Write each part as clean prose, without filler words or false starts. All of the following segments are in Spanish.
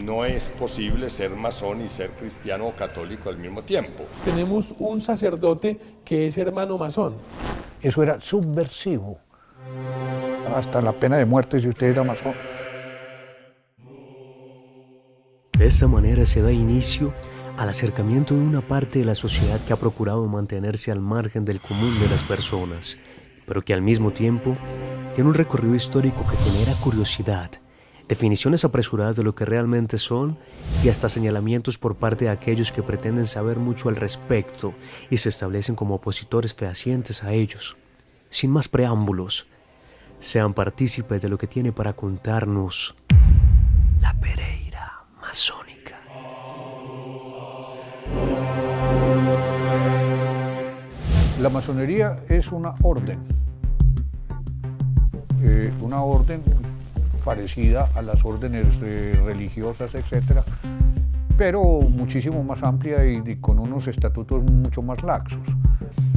no es posible ser masón y ser cristiano o católico al mismo tiempo. Tenemos un sacerdote que es hermano masón. Eso era subversivo, hasta la pena de muerte si usted era masón. De esta manera se da inicio al acercamiento de una parte de la sociedad que ha procurado mantenerse al margen del común de las personas, pero que al mismo tiempo tiene un recorrido histórico que genera curiosidad, definiciones apresuradas de lo que realmente son y hasta señalamientos por parte de aquellos que pretenden saber mucho al respecto y se establecen como opositores fehacientes a ellos. Sin más preámbulos, sean partícipes de lo que tiene para contarnos la Pereira masónica. La masonería es una orden parecida a las órdenes religiosas, etcétera, pero muchísimo más amplia y con unos estatutos mucho más laxos.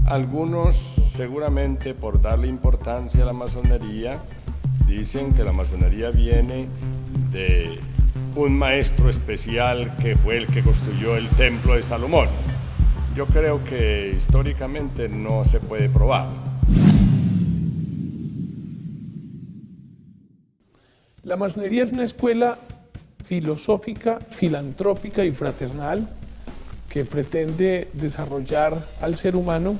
Algunos, seguramente por darle importancia a la masonería, dicen que la masonería viene de un maestro especial que fue el que construyó el templo de Salomón. Yo creo que históricamente no se puede probar. La masonería es una escuela filosófica, filantrópica y fraternal que pretende desarrollar al ser humano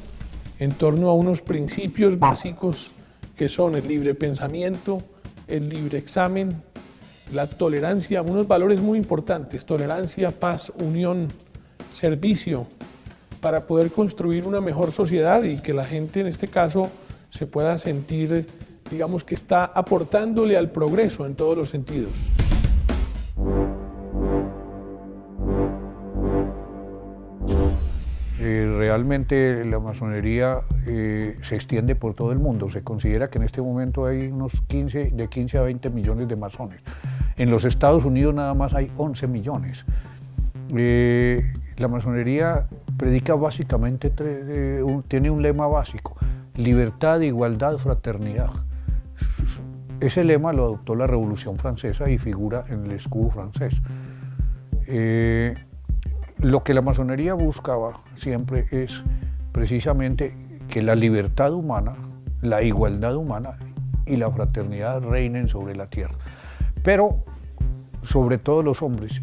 en torno a unos principios básicos que son el libre pensamiento, el libre examen, la tolerancia, unos valores muy importantes: tolerancia, paz, unión, servicio, para poder construir una mejor sociedad y que la gente en este caso se pueda sentir, digamos, que está aportándole al progreso en todos los sentidos. Realmente la masonería se extiende por todo el mundo. Se considera que en este momento hay unos de 15 a 20 millones de masones. En los Estados Unidos nada más hay 11 millones. La masonería predica básicamente, tiene un lema básico: libertad, igualdad, fraternidad. Ese lema lo adoptó la Revolución Francesa y figura en el escudo francés. Lo que la masonería buscaba siempre es precisamente que la libertad humana, la igualdad humana y la fraternidad reinen sobre la tierra. Pero sobre todo los hombres,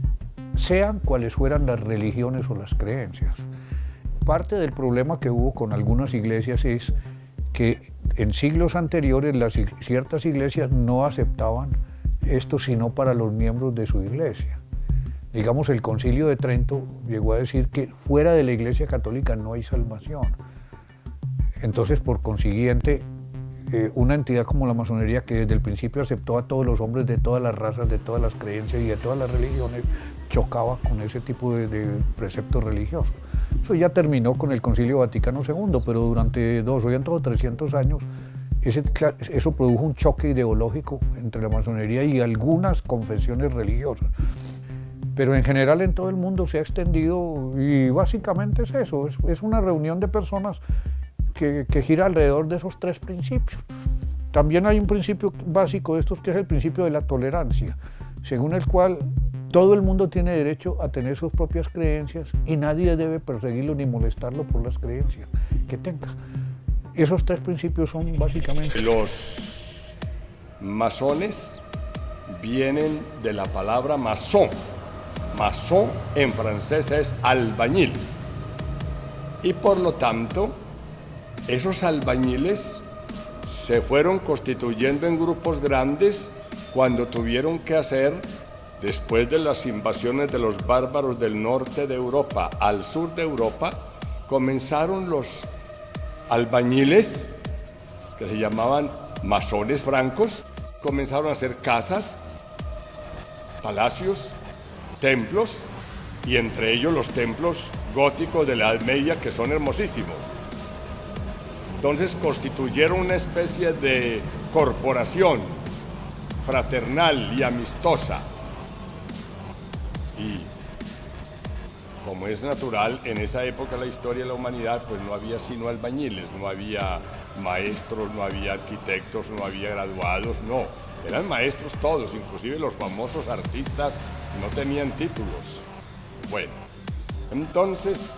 sean cuales fueran las religiones o las creencias. Parte del problema que hubo con algunas iglesias es que en siglos anteriores ciertas iglesias no aceptaban esto sino para los miembros de su iglesia. Digamos, el Concilio de Trento llegó a decir que fuera de la Iglesia Católica no hay salvación. Entonces, por consiguiente, una entidad como la masonería, que desde el principio aceptó a todos los hombres de todas las razas, de todas las creencias y de todas las religiones, chocaba con ese tipo de preceptos religiosos. Eso ya terminó con el Concilio Vaticano II, pero durante 200 o 300 años eso produjo un choque ideológico entre la masonería y algunas confesiones religiosas. Pero en general en todo el mundo se ha extendido y básicamente es eso, es una reunión de personas que gira alrededor de esos tres principios. También hay un principio básico de estos que es el principio de la tolerancia, según el cual todo el mundo tiene derecho a tener sus propias creencias y nadie debe perseguirlo ni molestarlo por las creencias que tenga. Esos tres principios son básicamente... Los masones vienen de la palabra masón. Masón en francés es albañil. Y por lo tanto, esos albañiles se fueron constituyendo en grupos grandes cuando tuvieron que hacer, después de las invasiones de los bárbaros del norte de Europa al sur de Europa, comenzaron los albañiles, que se llamaban masones francos, comenzaron a hacer casas, palacios, templos, y entre ellos los templos góticos de la Edad Media, que son hermosísimos. Entonces constituyeron una especie de corporación fraternal y amistosa. Y como es natural, en esa época de la historia de la humanidad, pues no había sino albañiles, no había maestros, no había arquitectos, no había graduados, no. Eran maestros todos, inclusive los famosos artistas no tenían títulos. Bueno, entonces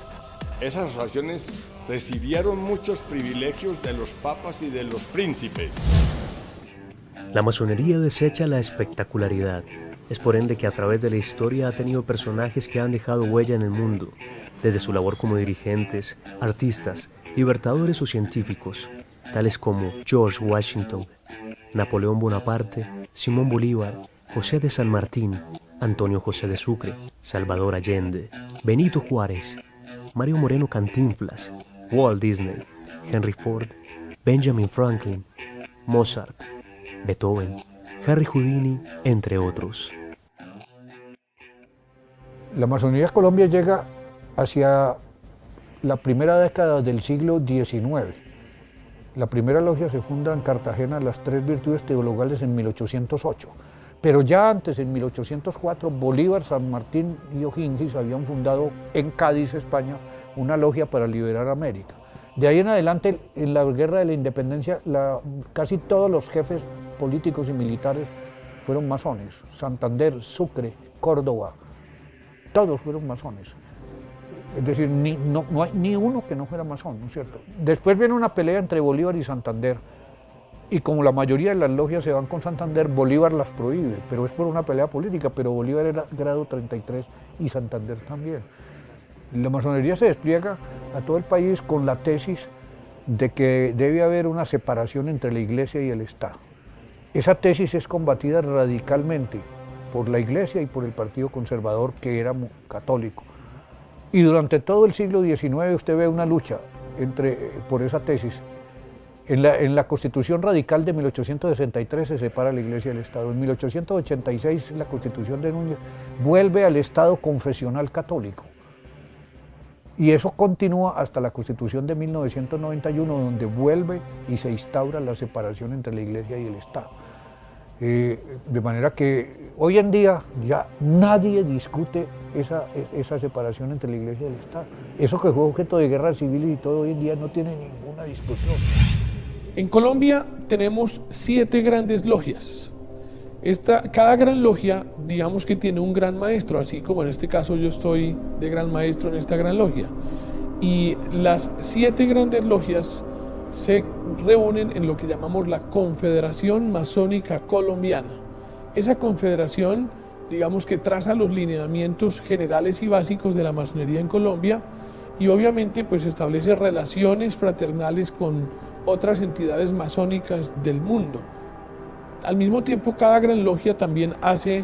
esas asociaciones recibieron muchos privilegios de los papas y de los príncipes. La masonería desecha la espectacularidad. Es por ende que a través de la historia ha tenido personajes que han dejado huella en el mundo, desde su labor como dirigentes, artistas, libertadores o científicos, tales como George Washington, Napoleón Bonaparte, Simón Bolívar, José de San Martín, Antonio José de Sucre, Salvador Allende, Benito Juárez, Mario Moreno Cantinflas, Walt Disney, Henry Ford, Benjamin Franklin, Mozart, Beethoven, Harry Houdini, entre otros. La masonería de Colombia llega hacia la primera década del siglo XIX. La primera logia se funda en Cartagena, las Tres Virtudes Teologales, en 1808. Pero ya antes, en 1804, Bolívar, San Martín y O'Higgins habían fundado en Cádiz, España, una logia para liberar América. De ahí en adelante, en la Guerra de la Independencia, casi todos los jefes políticos y militares fueron masones. Santander, Sucre, Córdoba, todos fueron masones. Es decir, no hay ni uno que no fuera masón, ¿no es cierto? Después viene una pelea entre Bolívar y Santander, y como la mayoría de las logias se van con Santander, Bolívar las prohíbe, pero es por una pelea política, pero Bolívar era grado 33 y Santander también. La masonería se despliega a todo el país con la tesis de que debe haber una separación entre la Iglesia y el Estado. Esa tesis es combatida radicalmente por la Iglesia y por el Partido Conservador, que era católico. Y durante todo el siglo XIX usted ve una lucha por esa tesis. En la Constitución Radical de 1863 se separa la Iglesia del Estado. En 1886 la Constitución de Núñez vuelve al Estado confesional católico. Y eso continúa hasta la Constitución de 1991, donde vuelve y se instaura la separación entre la Iglesia y el Estado. De manera que hoy en día ya nadie discute esa separación entre la Iglesia y el Estado. Eso que fue objeto de guerra civil y todo, hoy en día no tiene ninguna discusión. En Colombia tenemos 7 grandes logias. Cada gran logia, digamos que tiene un gran maestro, así como en este caso yo estoy de gran maestro en esta gran logia. Y las 7 grandes logias se reúnen en lo que llamamos la Confederación Masónica Colombiana. Esa confederación, digamos que traza los lineamientos generales y básicos de la masonería en Colombia y obviamente pues establece relaciones fraternales con otras entidades masónicas del mundo. Al mismo tiempo, cada gran logia también hace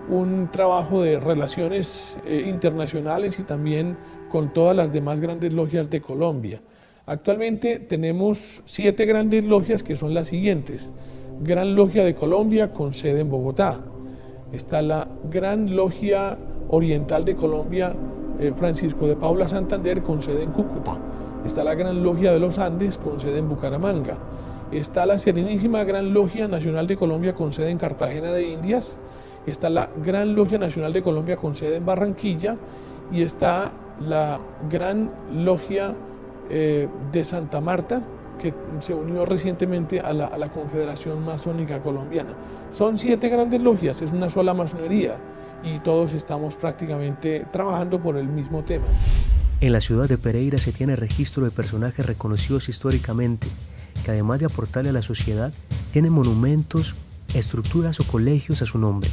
un trabajo de relaciones internacionales y también con todas las demás grandes logias de Colombia. Actualmente tenemos 7 grandes logias que son las siguientes. Gran Logia de Colombia con sede en Bogotá. Está la Gran Logia Oriental de Colombia Francisco de Paula Santander con sede en Cúcuta. Está la Gran Logia de los Andes con sede en Bucaramanga. Está la Serenísima Gran Logia Nacional de Colombia con sede en Cartagena de Indias. Está la Gran Logia Nacional de Colombia con sede en Barranquilla. Y está la Gran Logia de Santa Marta, que se unió recientemente a la Confederación Masónica Colombiana. Son 7 grandes logias, es una sola masonería y todos estamos prácticamente trabajando por el mismo tema. En la ciudad de Pereira se tiene registro de personajes reconocidos históricamente, que además de aportarle a la sociedad, tienen monumentos, estructuras o colegios a su nombre.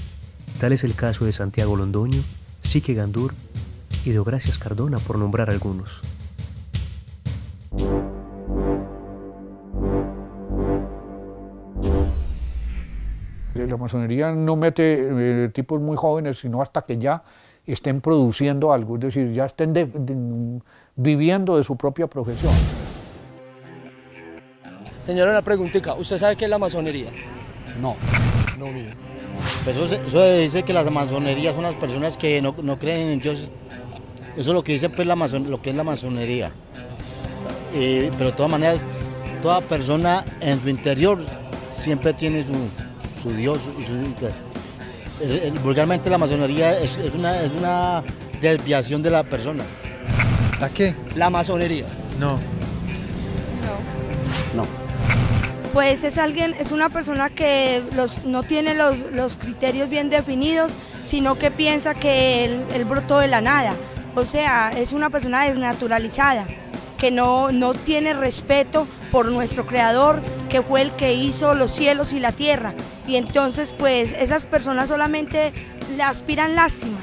Tal es el caso de Santiago Londoño, Sique Gandur y Deogracias Cardona, por nombrar algunos. La masonería no mete tipos muy jóvenes, sino hasta que ya estén produciendo algo, es decir, ya estén viviendo de su propia profesión. Señora, una preguntita, ¿usted sabe qué es la masonería? No. No, mire. Pues eso dice que las masonerías son las personas que no creen en Dios. Eso es lo que dice pues, lo que es la masonería. Pero de todas maneras, toda persona en su interior siempre tiene su Dios. Vulgarmente la masonería es una desviación de la persona. ¿La qué? La masonería. No. No. pues es una persona que no tiene los criterios bien definidos, sino que piensa que él brotó de la nada. O sea, es una persona desnaturalizada, que no tiene respeto por nuestro Creador, que fue el que hizo los cielos y la tierra. Y entonces, pues, esas personas solamente le aspiran lástima.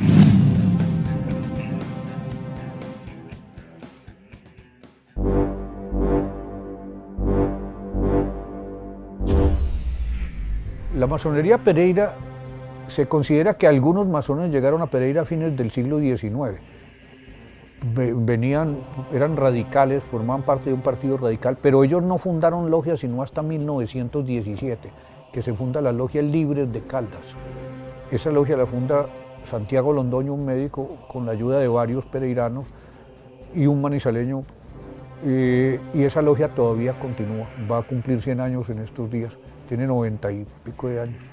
La masonería Pereira, se considera que algunos masones llegaron a Pereira a fines del siglo XIX. Eran radicales, formaban parte de un partido radical, pero ellos no fundaron logias sino hasta 1917, que se funda la Logia Libres de Caldas. Esa logia la funda Santiago Londoño, un médico, con la ayuda de varios pereiranos y un manizaleño, y esa logia todavía continúa, va a cumplir 100 años en estos días, tiene 90 y pico de años.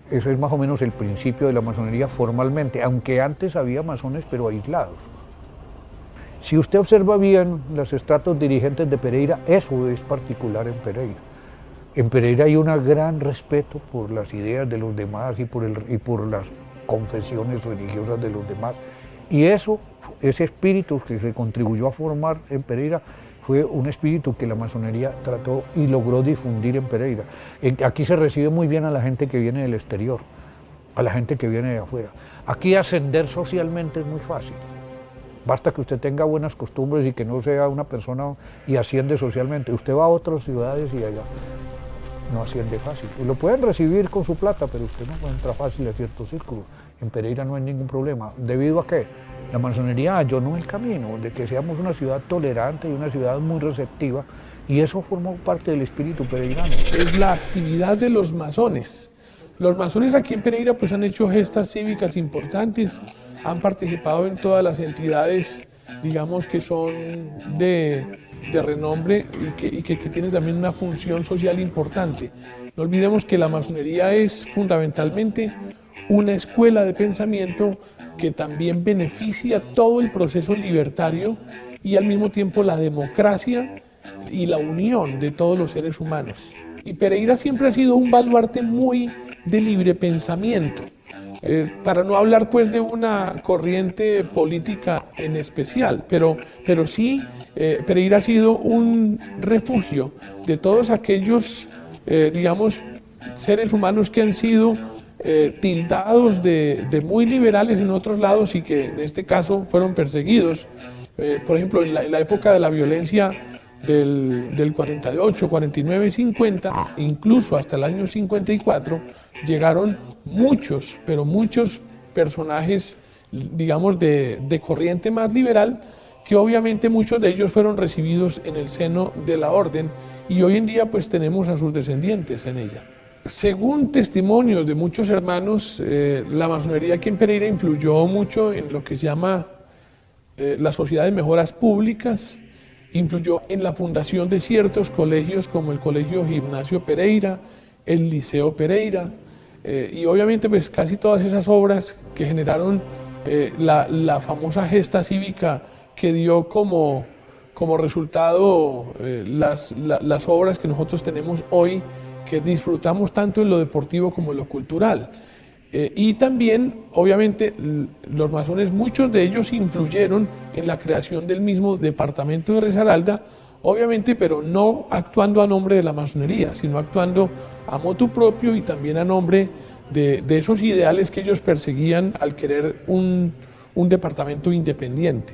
Eso es más o menos el principio de la masonería formalmente, aunque antes había masones pero aislados. Si usted observa bien los estratos dirigentes de Pereira, eso es particular en Pereira. En Pereira hay un gran respeto por las ideas de los demás y por las confesiones religiosas de los demás. Y ese espíritu que se contribuyó a formar en Pereira fue un espíritu que la masonería trató y logró difundir en Pereira. Aquí se recibe muy bien a la gente que viene del exterior, a la gente que viene de afuera. Aquí ascender socialmente es muy fácil. Basta que usted tenga buenas costumbres y que no sea una persona y asciende socialmente. Usted va a otras ciudades y allá no asciende fácil. Y lo pueden recibir con su plata, pero usted no entra fácil a ciertos círculos. En Pereira no hay ningún problema. ¿Debido a qué? La masonería allanó el camino de que seamos una ciudad tolerante y una ciudad muy receptiva, y eso formó parte del espíritu pereirano. Es la actividad de los masones. Los masones aquí en Pereira pues han hecho gestas cívicas importantes, han participado en todas las entidades, digamos, que son de renombre y que tienen también una función social importante. No olvidemos que la masonería es fundamentalmente una escuela de pensamiento que también beneficia todo el proceso libertario y al mismo tiempo la democracia y la unión de todos los seres humanos. Y Pereira siempre ha sido un baluarte muy de libre pensamiento, para no hablar pues de una corriente política en especial, pero sí Pereira ha sido un refugio de todos aquellos, digamos, seres humanos que han sido tildados de muy liberales en otros lados y que en este caso fueron perseguidos. Por ejemplo, en la época de la violencia del 48, 49 y 50, incluso hasta el año 54, llegaron muchos, pero muchos personajes, digamos, de corriente más liberal, que obviamente muchos de ellos fueron recibidos en el seno de la orden y hoy en día pues tenemos a sus descendientes en ella. Según testimonios de muchos hermanos, la masonería aquí en Pereira influyó mucho en lo que se llama la Sociedad de Mejoras Públicas, influyó en la fundación de ciertos colegios como el Colegio Gimnasio Pereira, el Liceo Pereira, y obviamente pues casi todas esas obras que generaron la famosa gesta cívica que dio como resultado las obras que nosotros tenemos hoy, que disfrutamos tanto en lo deportivo como en lo cultural. Y también, obviamente, los masones, muchos de ellos influyeron en la creación del mismo departamento de Risaralda, obviamente, pero no actuando a nombre de la masonería, sino actuando a motu propio y también a nombre de esos ideales que ellos perseguían al querer un departamento independiente.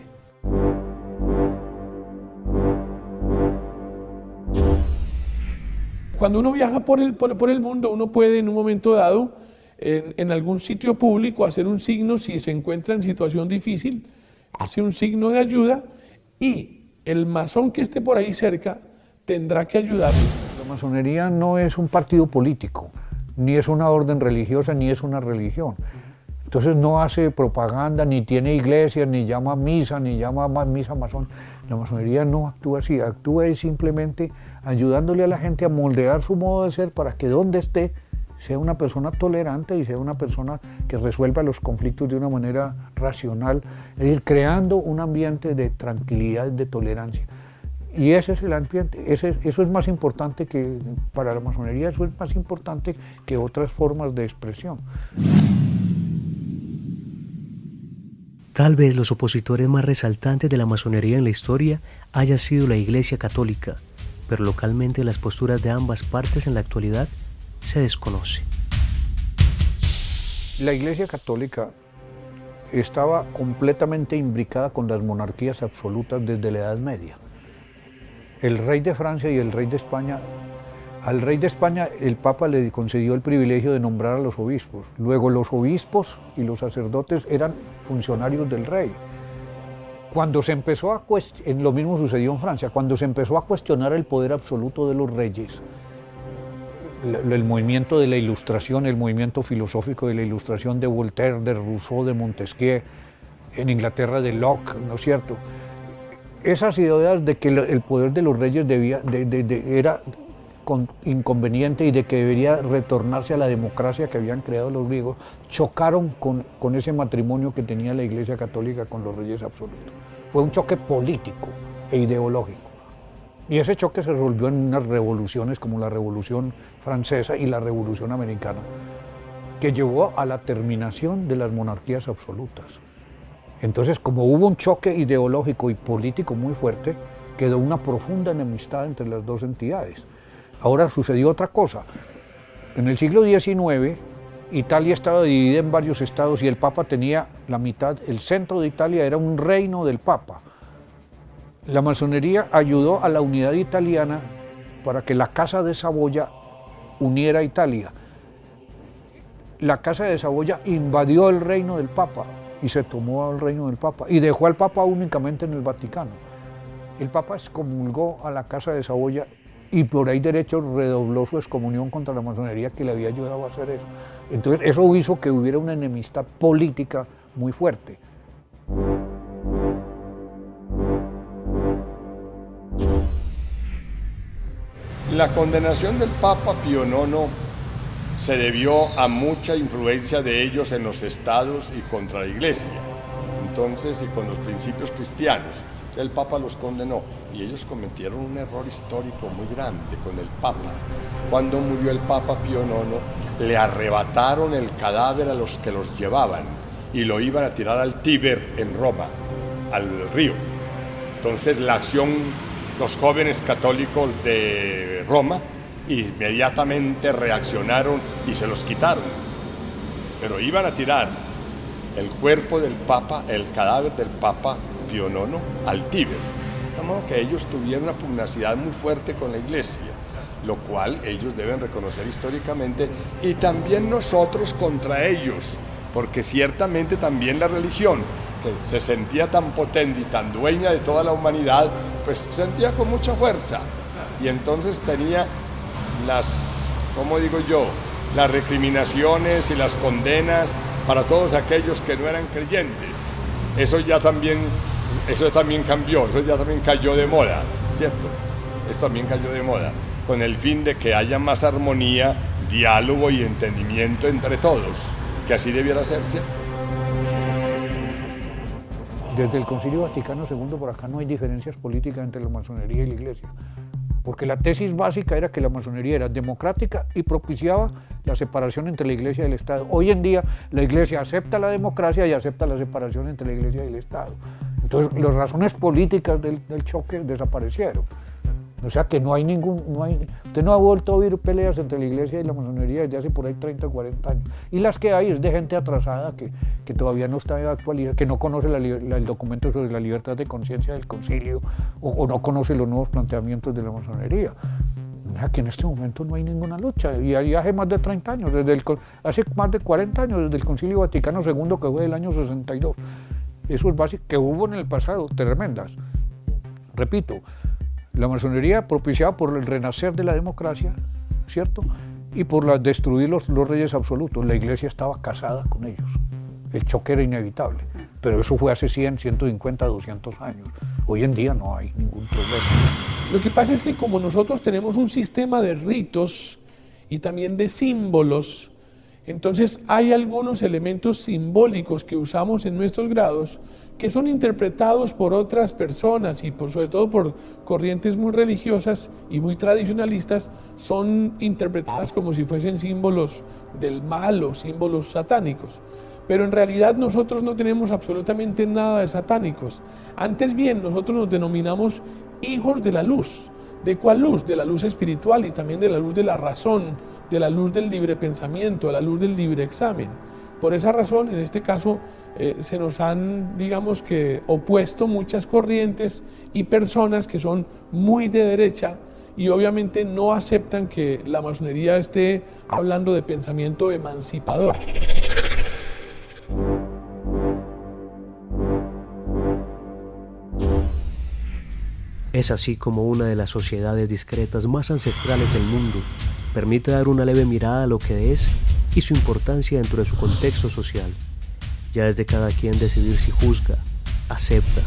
Cuando uno viaja por el mundo, uno puede en un momento dado, en algún sitio público, hacer un signo si se encuentra en situación difícil, hace un signo de ayuda y el masón que esté por ahí cerca tendrá que ayudarlo. La masonería no es un partido político, ni es una orden religiosa, ni es una religión. Entonces no hace propaganda, ni tiene iglesia, ni llama misa, ni llama misa masón. La masonería no actúa así, actúa simplemente ayudándole a la gente a moldear su modo de ser para que donde esté sea una persona tolerante y sea una persona que resuelva los conflictos de una manera racional, es decir, creando un ambiente de tranquilidad, de tolerancia. Y ese es el ambiente, eso es más importante que, para la masonería, eso es más importante que otras formas de expresión. Tal vez los opositores más resaltantes de la masonería en la historia haya sido la Iglesia Católica, pero localmente las posturas de ambas partes en la actualidad se desconoce. La Iglesia Católica estaba completamente imbricada con las monarquías absolutas desde la Edad Media. El rey de Francia y el rey de España, al rey de España el Papa le concedió el privilegio de nombrar a los obispos. Luego los obispos y los sacerdotes eran funcionarios del rey. Cuando se empezó a cuestionar, lo mismo sucedió en Francia, cuando se empezó a cuestionar el poder absoluto de los reyes, el movimiento de la Ilustración, el movimiento filosófico de la Ilustración de Voltaire, de Rousseau, de Montesquieu, en Inglaterra de Locke, ¿no es cierto? Esas ideas de que el poder de los reyes era inconveniente y de que debería retornarse a la democracia que habían creado los griegos, chocaron con ese matrimonio que tenía la Iglesia Católica con los reyes absolutos. Fue un choque político e ideológico. Y ese choque se resolvió en unas revoluciones como la Revolución Francesa y la Revolución Americana, que llevó a la terminación de las monarquías absolutas. Entonces, como hubo un choque ideológico y político muy fuerte, quedó una profunda enemistad entre las dos entidades. Ahora sucedió otra cosa. En el siglo XIX, Italia estaba dividida en varios estados y el Papa tenía la mitad, el centro de Italia era un reino del Papa. La masonería ayudó a la unidad italiana para que la Casa de Saboya uniera a Italia. La Casa de Saboya invadió el reino del Papa y se tomó al reino del Papa y dejó al Papa únicamente en el Vaticano. El Papa excomulgó a la Casa de Saboya y por ahí derecho redobló su excomunión contra la masonería que le había ayudado a hacer eso. Entonces eso hizo que hubiera una enemistad política muy fuerte. La condenación del Papa Pío IX se debió a mucha influencia de ellos en los estados y contra la Iglesia, entonces, y con los principios cristianos. El Papa los condenó y ellos cometieron un error histórico muy grande con el Papa. Cuando murió el Papa Pío IX, le arrebataron el cadáver a los que los llevaban y lo iban a tirar al Tíber en Roma, al río. Entonces la acción, los jóvenes católicos de Roma inmediatamente reaccionaron y se los quitaron. Pero iban a tirar el cuerpo del Papa, el cadáver del Papa Pío IX al Tíber. De modo que ellos tuvieron una pugnacidad muy fuerte con la Iglesia, lo cual ellos deben reconocer históricamente, y también nosotros contra ellos, porque ciertamente también la religión, que se sentía tan potente y tan dueña de toda la humanidad, pues se sentía con mucha fuerza, y entonces tenía las, ¿cómo digo yo?, las recriminaciones y las condenas para todos aquellos que no eran creyentes. Eso también cambió, eso ya también cayó de moda, ¿cierto? Eso también cayó de moda, con el fin de que haya más armonía, diálogo y entendimiento entre todos, que así debiera ser, ¿cierto? Desde el Concilio Vaticano II por acá no hay diferencias políticas entre la masonería y la Iglesia, porque la tesis básica era que la masonería era democrática y propiciaba la separación entre la Iglesia y el Estado. Hoy en día la Iglesia acepta la democracia y acepta la separación entre la Iglesia y el Estado. Entonces las razones políticas del choque desaparecieron. O sea que usted no ha vuelto a oír peleas entre la Iglesia y la masonería desde hace por ahí 30 o 40 años. Y las que hay es de gente atrasada que todavía no está en la actualidad, que no conoce el documento sobre la libertad de conciencia del concilio o no conoce los nuevos planteamientos de la masonería. O sea que en este momento no hay ninguna lucha. Y hace más de 30 años, hace más de 40 años, desde el Concilio Vaticano II, que fue del año 62. Eso es básico, que hubo en el pasado, tremendas. Repito, la masonería propiciada por el renacer de la democracia, ¿cierto? Y por destruir los reyes absolutos. La Iglesia estaba casada con ellos. El choque era inevitable. Pero eso fue hace 100, 150, 200 años. Hoy en día no hay ningún problema. Lo que pasa es que como nosotros tenemos un sistema de ritos y también de símbolos, entonces hay algunos elementos simbólicos que usamos en nuestros grados que son interpretados por otras personas y sobre todo por corrientes muy religiosas y muy tradicionalistas, son interpretadas como si fuesen símbolos del mal o símbolos satánicos. Pero en realidad nosotros no tenemos absolutamente nada de satánicos. Antes bien, nosotros nos denominamos hijos de la luz. ¿De cuál luz? De la luz espiritual y también de la luz de la razón, de la luz del libre pensamiento, de la luz del libre examen. Por esa razón, en este caso, se nos han, digamos que, opuesto muchas corrientes y personas que son muy de derecha y obviamente no aceptan que la masonería esté hablando de pensamiento emancipador. Es así como una de las sociedades discretas más ancestrales del mundo permite dar una leve mirada a lo que es y su importancia dentro de su contexto social. Ya es de cada quien decidir si juzga, acepta,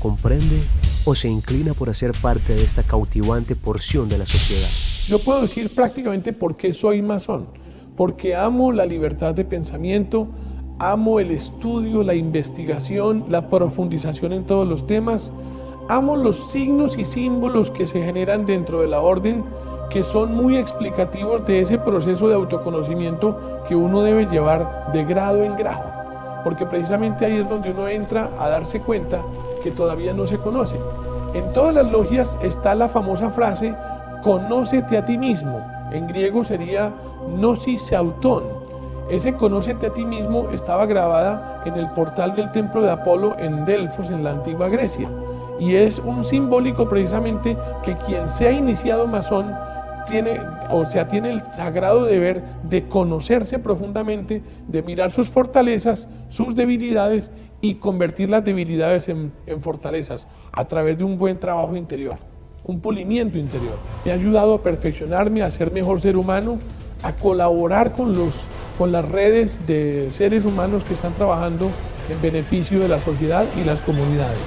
comprende o se inclina por hacer parte de esta cautivante porción de la sociedad. Yo puedo decir prácticamente por qué soy masón, porque amo la libertad de pensamiento, amo el estudio, la investigación, la profundización en todos los temas, amo los signos y símbolos que se generan dentro de la orden, que son muy explicativos de ese proceso de autoconocimiento que uno debe llevar de grado en grado, porque precisamente ahí es donde uno entra a darse cuenta que todavía no se conoce. En todas las logias está la famosa frase, conócete a ti mismo. En griego sería gnosis auton. Ese conócete a ti mismo estaba grabada en el portal del templo de Apolo en Delfos, en la antigua Grecia. Y es un simbólico precisamente que quien sea iniciado masón tiene el sagrado deber de conocerse profundamente, de mirar sus fortalezas, sus debilidades y convertir las debilidades en fortalezas a través de un buen trabajo interior, un pulimiento interior. Me ha ayudado a perfeccionarme, a ser mejor ser humano, a colaborar con las redes de seres humanos que están trabajando en beneficio de la sociedad y las comunidades.